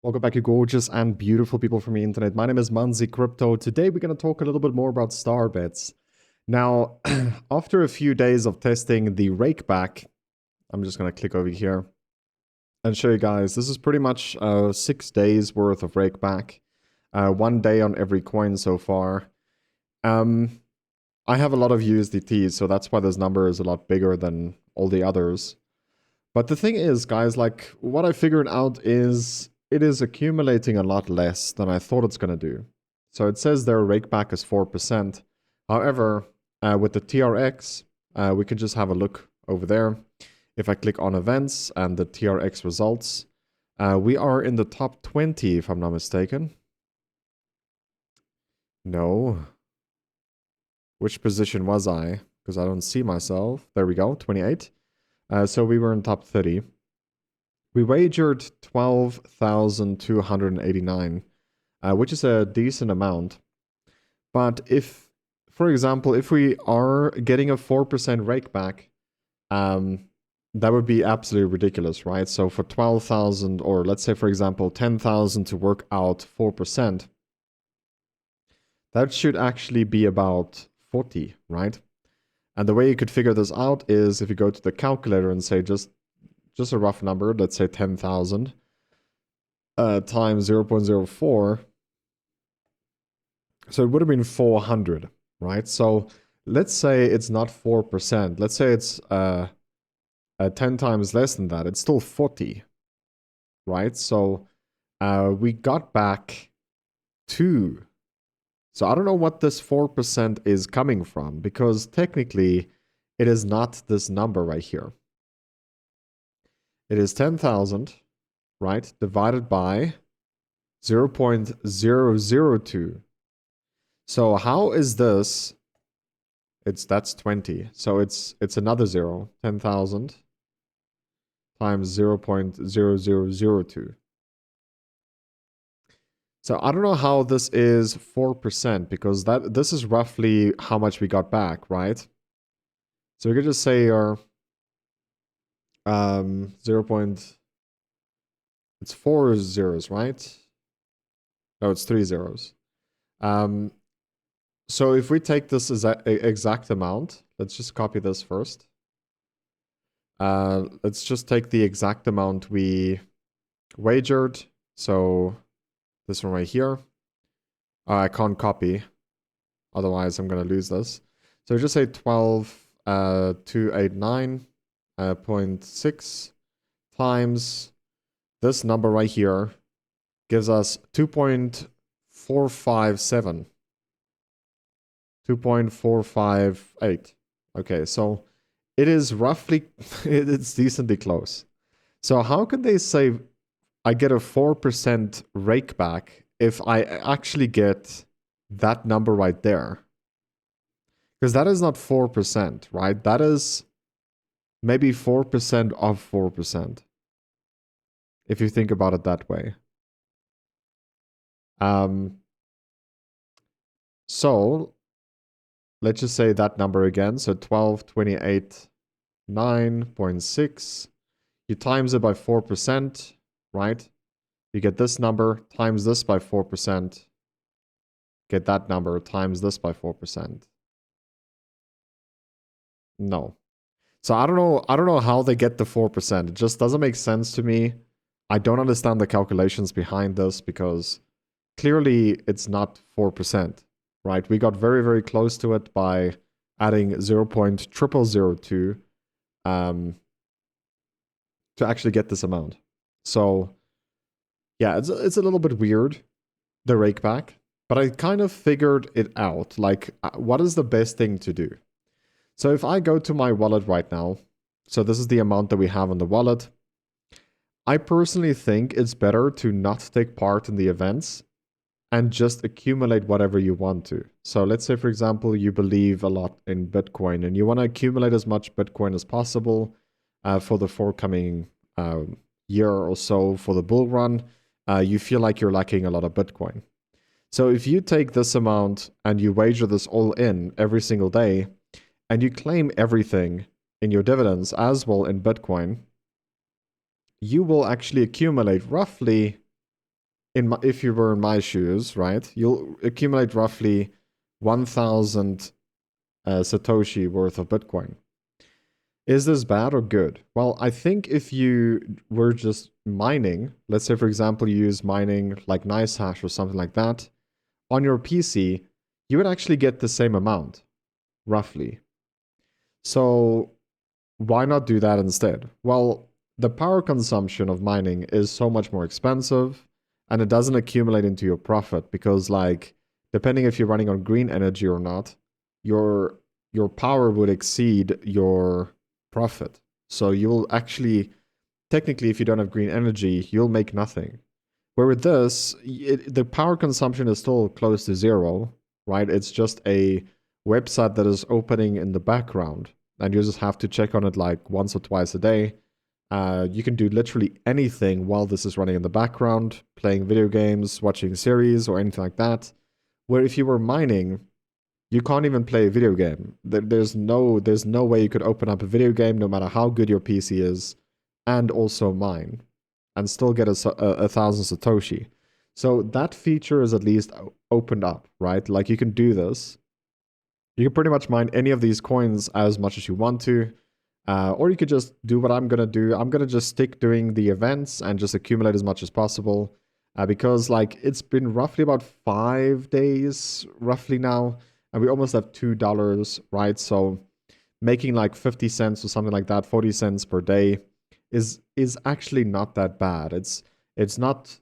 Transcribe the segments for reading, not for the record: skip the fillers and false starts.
Welcome back, you gorgeous and beautiful people from the internet. My name is Manzi Crypto. Today we're going to talk a little bit more about STARBETS. Now, after a few days of testing the rakeback, I'm just going to click over here and show you guys. This is pretty much 6 days worth of rakeback. 1 day on every coin so far. I have a lot of USDT, so that's why this number is a lot bigger than all the others. But the thing is, guys, like what I figured out is it is accumulating a lot less than I thought it's going to do. So it says their rakeback is 4%. However, with the TRX, we can just have a look over there. If I click on events and the TRX results, we are in the top 20, if I'm not mistaken. No. Which position was I? Because I don't see myself. There we go, 28. So we were in top 30. We wagered 12,289, which is a decent amount. But if, for example, if we are getting a 4% rake back, that would be absolutely ridiculous, right? So for 12,000, or let's say, for example, 10,000 to work out 4%, that should actually be about 40, right? And the way you could figure this out is if you go to the calculator and say just a rough number, let's say 10,000 times 0.04. So it would have been 400, right? So let's say it's not 4%. Let's say it's 10 times less than that. It's still 40, right? So we got back 2. So I don't know what this 4% is coming from, because technically it is not this number right here. It is 10,000, right, divided by 0.002. So how is this? That's 20. So it's another 0. 10,000 times 0.0002. So I don't know how this is 4%, because this is roughly how much we got back, right? So we could just say our 0. It's 4 zeros, right? No, it's 3 zeros. So if we take this as exact amount, let's just copy this first. Let's just take the exact amount we wagered. So this one right here. I can't copy, otherwise I'm going to lose this. So just say 12,289.6 times this number right here gives us 2.457. 2.458. Okay, so it is roughly, it's decently close. So how can they say I get a 4% rake back if I actually get that number right there? Because that is not 4%, right? That is maybe 4% of 4%. If you think about it that way. So let's just say that number again. So 12,289.6. You times it by 4%, right? You get this number, times this by 4%. Get that number, times this by 4%. No. So I don't know how they get the 4%. It just doesn't make sense to me. I don't understand the calculations behind this, because clearly it's not 4%, right? We got very, very close to it by adding 0.0002 to actually get this amount. So yeah, it's a little bit weird, the rake back, but I kind of figured it out. Like, what is the best thing to do? So if I go to my wallet right now, so this is the amount that we have on the wallet. I personally think it's better to not take part in the events and just accumulate whatever you want to. So let's say, for example, you believe a lot in Bitcoin and you want to accumulate as much Bitcoin as possible for the forthcoming year or so for the bull run. You feel like you're lacking a lot of Bitcoin. So if you take this amount and you wager this all in every single day, and you claim everything in your dividends as well in Bitcoin, you will actually accumulate roughly if you were in my shoes, right, you'll accumulate roughly 1,000 Satoshi worth of Bitcoin. Is this bad or good? Well, I think if you were just mining, let's say for example you use mining like NiceHash or something like that, on your PC, you would actually get the same amount, roughly. So why not do that instead? Well, the power consumption of mining is so much more expensive and it doesn't accumulate into your profit because like depending if you're running on green energy or not, your power would exceed your profit. So you'll actually technically if you don't have green energy, you'll make nothing. Where with this, the power consumption is still close to zero, right? It's just a website that is opening in the background and you just have to check on it like once or twice a day. You can do literally anything while this is running in the background, playing video games, watching series, or anything like that. Where if you were mining, you can't even play a video game. There's no way you could open up a video game, no matter how good your PC is, and also mine, and still get a 1,000 Satoshi. So that feature is at least opened up, right? Like you can do this. You can pretty much mine any of these coins as much as you want to. Or you could just do what I'm going to do. I'm going to just stick doing the events and just accumulate as much as possible. Because like it's been roughly about 5 days roughly now. And we almost have $2, right? So making like 50 cents or something like that, 40 cents per day is actually not that bad. It's not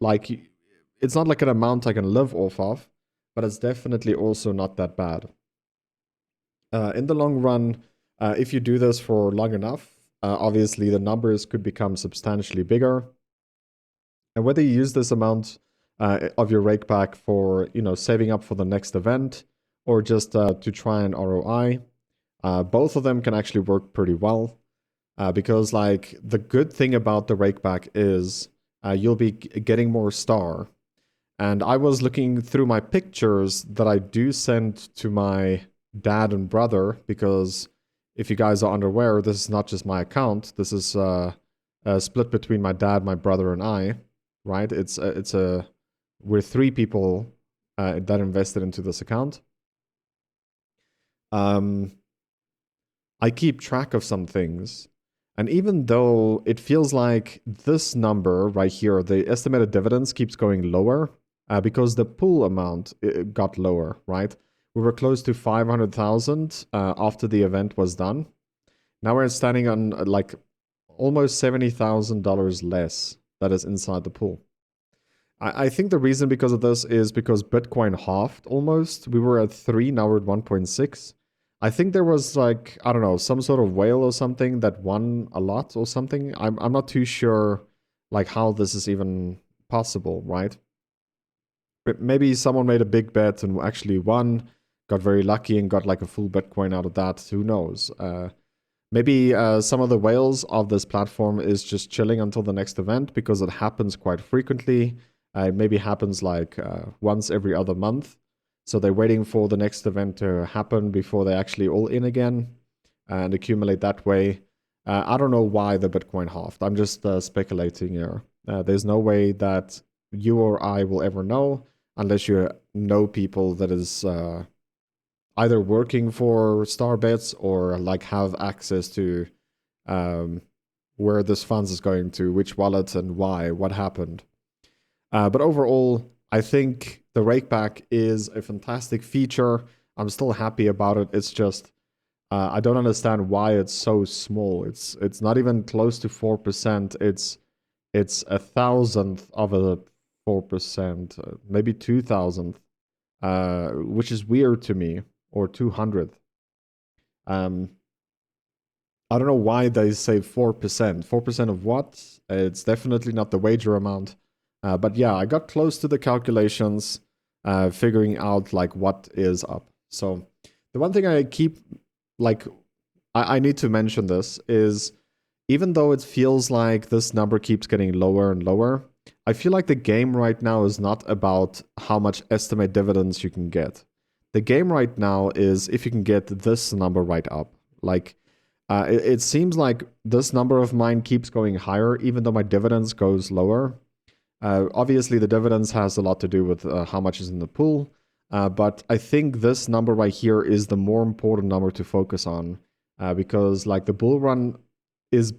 like an amount I can live off of, but it's definitely also not that bad. In the long run, if you do this for long enough, obviously the numbers could become substantially bigger. And whether you use this amount of your rake back for, saving up for the next event or just to try an ROI, both of them can actually work pretty well. Because like the good thing about the rake back is you'll be getting more star. And I was looking through my pictures that I do send to my dad and brother, because if you guys are unaware, this is not just my account. This is split between my dad, my brother, and I. Right? We're 3 people that invested into this account. I keep track of some things, and even though it feels like this number right here, the estimated dividends keeps going lower because the pool amount got lower, right? We were close to 500,000 after the event was done. Now we're standing on like almost $70,000 less that is inside the pool. I think the reason because of this is because Bitcoin halved almost. We were at 3, now we're at 1.6. I think there was like, I don't know, some sort of whale or something that won a lot or something. I'm not too sure like how this is even possible, right? But maybe someone made a big bet and actually won, got very lucky and got like a full Bitcoin out of that. Who knows? Maybe some of the whales of this platform is just chilling until the next event because it happens quite frequently. It maybe happens like once every other month. So they're waiting for the next event to happen before they actually all in again and accumulate that way. I don't know why the Bitcoin halved. I'm just speculating here. There's no way that you or I will ever know unless you know people that is either working for STARBETS or like have access to where this funds is going to, which wallet and why, what happened. But overall, I think the rakeback is a fantastic feature. I'm still happy about it. It's just I don't understand why it's so small. It's not even close to 4%. It's 1,000th of a 4%, maybe 2,000th, which is weird to me, or 200th. I don't know why they say 4%. 4% of what? It's definitely not the wager amount. But yeah, I got close to the calculations, figuring out like what is up. So the one thing I keep like, I need to mention this is even though it feels like this number keeps getting lower and lower, I feel like the game right now is not about how much estimate dividends you can get. The game right now is if you can get this number right up. Like, it seems like this number of mine keeps going higher, even though my dividends goes lower. Obviously, the dividends has a lot to do with how much is in the pool, but I think this number right here is the more important number to focus on because like the bull run is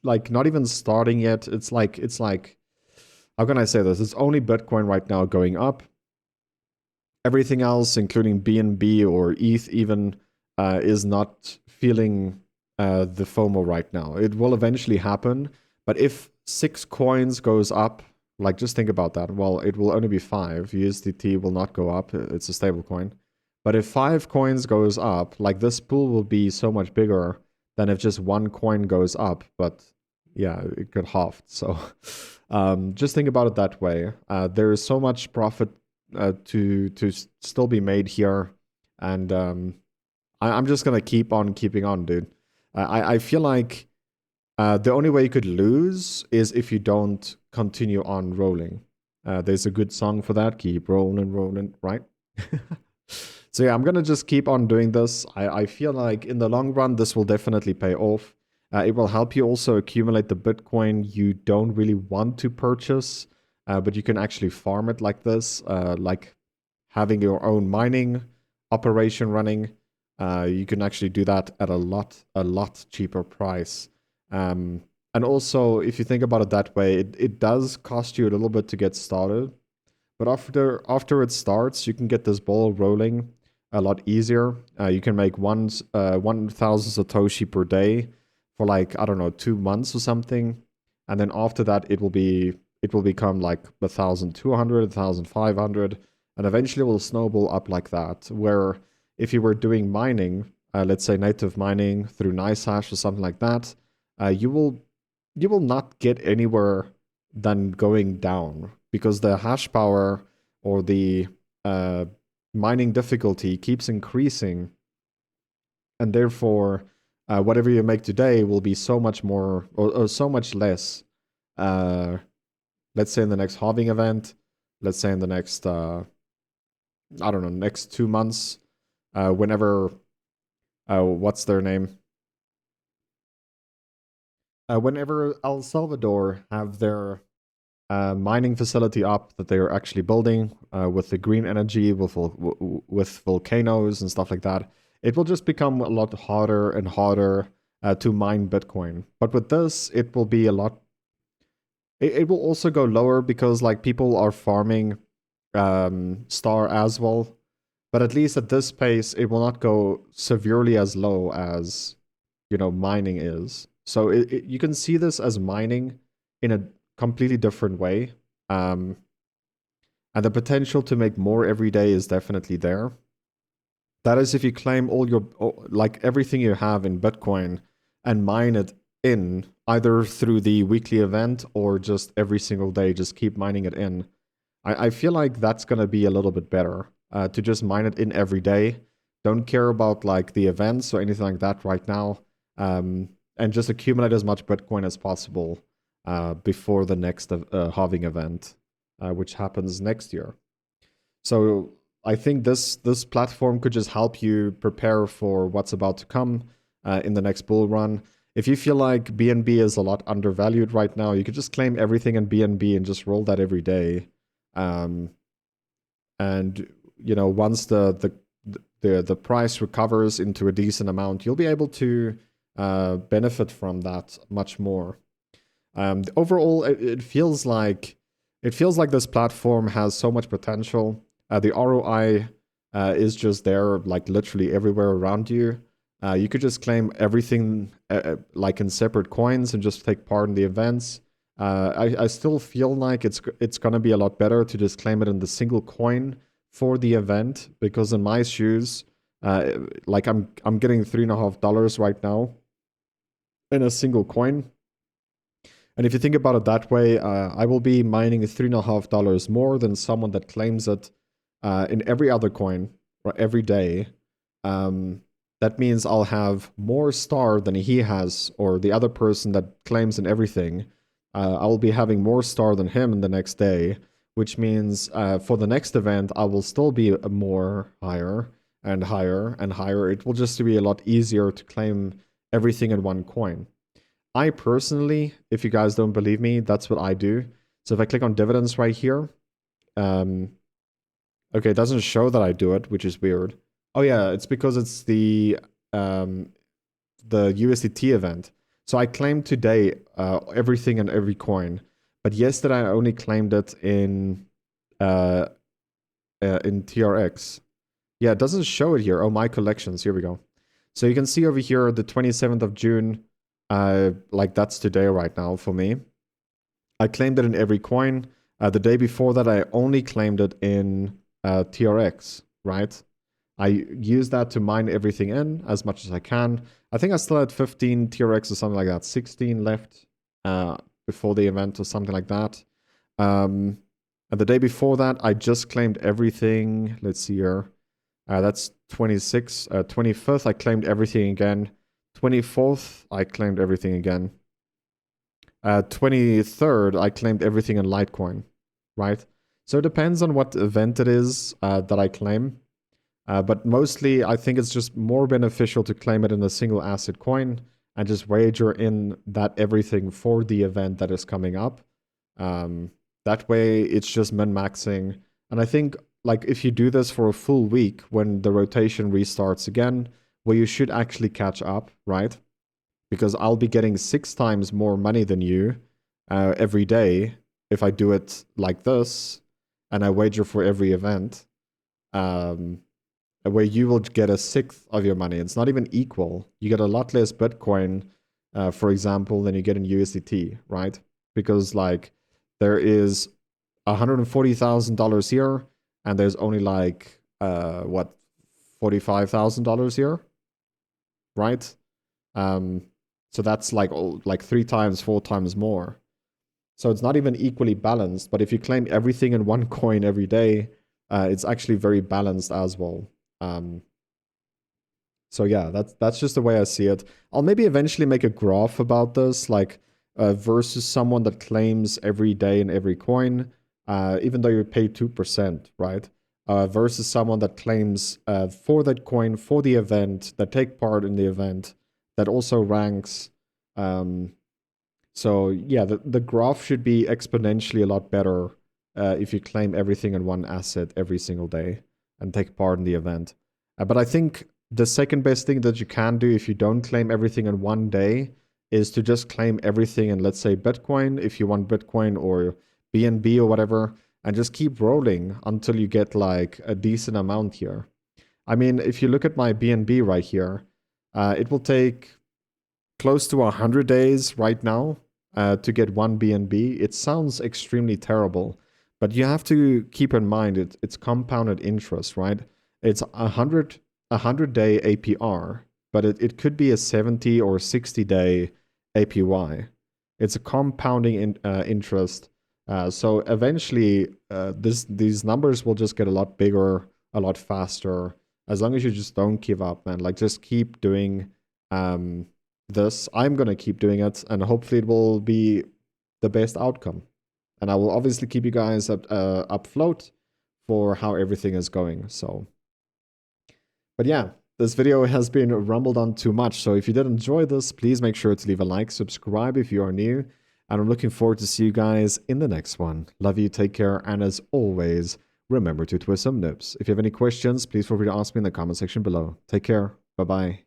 like not even starting yet. It's like how can I say this? It's only Bitcoin right now going up. Everything else, including BNB or ETH even, is not feeling the FOMO right now. It will eventually happen, but if 6 coins goes up, like just think about that. Well, it will only be 5. USDT will not go up. It's a stable coin. But if 5 coins goes up, like this pool will be so much bigger than if just 1 coin goes up. But yeah, it got halved. So just think about it that way. There is so much profit to still be made here, and I'm just gonna keep on keeping on, dude. I feel like the only way you could lose is if you don't continue on rolling. There's a good song for that. Keep rolling, rolling, right? So yeah, I'm gonna just keep on doing this. I feel like in the long run, this will definitely pay off. It will help you also accumulate the Bitcoin you don't really want to purchase, but you can actually farm it like this, like having your own mining operation running. You can actually do that at a lot cheaper price. And also, if you think about it that way, it does cost you a little bit to get started. But after it starts, you can get this ball rolling a lot easier. You can make 1,000 Satoshi per day for like, I don't know, 2 months or something. And then after that, it will become like 1,200, 1,500, and eventually it will snowball up like that. Where if you were doing mining, let's say native mining through NiceHash or something like that, you will not get anywhere than going down because the hash power or the mining difficulty keeps increasing, and therefore whatever you make today will be so much more or so much less. Let's say in the next halving event, let's say in the next I don't know, next 2 months, whenever what's their name? Whenever El Salvador have their mining facility up that they are actually building with the green energy, with volcanoes and stuff like that, it will just become a lot harder and harder to mine Bitcoin. But with this, it will be a lot. It will also go lower because like people are farming Star as well. But at least at this pace, it will not go severely as low as mining is. So you can see this as mining in a completely different way. And the potential to make more every day is definitely there. That is if you claim all your, like everything you have in Bitcoin and mine it in either through the weekly event or just every single day, just keep mining it in. I feel like that's going to be a little bit better to just mine it in every day. Don't care about like the events or anything like that right now. And just accumulate as much Bitcoin as possible before the next halving event, which happens next year. So I think this platform could just help you prepare for what's about to come in the next bull run. If you feel like BNB is a lot undervalued right now, you could just claim everything in BNB and just roll that every day. And once the price recovers into a decent amount, you'll be able to benefit from that much more. Overall, it feels like this platform has so much potential. The ROI is just there, like literally everywhere around you. You could just claim everything like in separate coins and just take part in the events. I still feel like it's gonna be a lot better to just claim it in the single coin for the event, because in my shoes, like I'm getting $3.50 right now in a single coin. And if you think about it that way, I will be mining $3.50 more than someone that claims it in every other coin or every day. That means I'll have more star than he has, or the other person that claims in everything. I will be having more star than him in the next day, which means for the next event, I will still be more higher and higher and higher. It will just be a lot easier to claim everything in one coin. I personally, if you guys don't believe me, that's what I do. So if I click on dividends right here, okay, it doesn't show that I do it, which is weird. Oh yeah, it's because it's the USDT event. So I claimed today everything and every coin, but yesterday I only claimed it in TRX. Yeah, it doesn't show it here. Oh, my collections. Here we go. So you can see over here the 27th of June. Like that's today right now for me. I claimed it in every coin. The day before that, I only claimed it in TRX, right? I use that to mine everything in as much as I can. I think I still had 15 TRX or something like that, 16 left before the event or something like that. And the day before that, I just claimed everything. Let's see here. That's 26. 25th, I claimed everything again. 24th, I claimed everything again. 23rd, I claimed everything in Litecoin, right? So it depends on what event it is that I claim. But mostly, I think it's just more beneficial to claim it in a single asset coin and just wager in that everything for the event that is coming up. That way, it's just min-maxing. And I think like if you do this for a full week when the rotation restarts again, well, you should actually catch up, right? Because I'll be getting 6 times more money than you every day if I do it like this and I wager for every event. Where you will get a sixth of your money. It's not even equal. You get a lot less Bitcoin, for example, than you get in USDT, right? Because like there is $140,000 here, and there's only like what, $45,000 here, right? So that's like 3 times, 4 times more. So it's not even equally balanced. But if you claim everything in one coin every day, it's actually very balanced as well. So yeah, that's just the way I see it. I'll maybe eventually make a graph about this, like versus someone that claims every day in every coin, even though you pay 2%, right? Versus someone that claims for that coin, for the event, that take part in the event, that also ranks. So yeah, the graph should be exponentially a lot better if you claim everything in one asset every single day and take part in the event. But I think the second best thing that you can do if you don't claim everything in one day is to just claim everything in, let's say, Bitcoin, if you want Bitcoin or BNB or whatever, and just keep rolling until you get like a decent amount here. I mean, if you look at my BNB right here, it will take close to 100 days right now to get 1 BNB. It sounds extremely terrible, but you have to keep in mind it's compounded interest, right? It's 100-day APR, but it could be a 70 or 60-day APY. It's a compounding interest. So eventually, these numbers will just get a lot bigger, a lot faster, as long as you just don't give up, man. Like, just keep doing this. I'm going to keep doing it, and hopefully it will be the best outcome. And I will obviously keep you guys afloat for how everything is going. So, but yeah, this video has been rumbled on too much. So if you did enjoy this, please make sure to leave a like, subscribe if you are new. And I'm looking forward to see you guys in the next one. Love you, take care, and as always, remember to twist some nips. If you have any questions, please feel free to ask me in the comment section below. Take care. Bye-bye.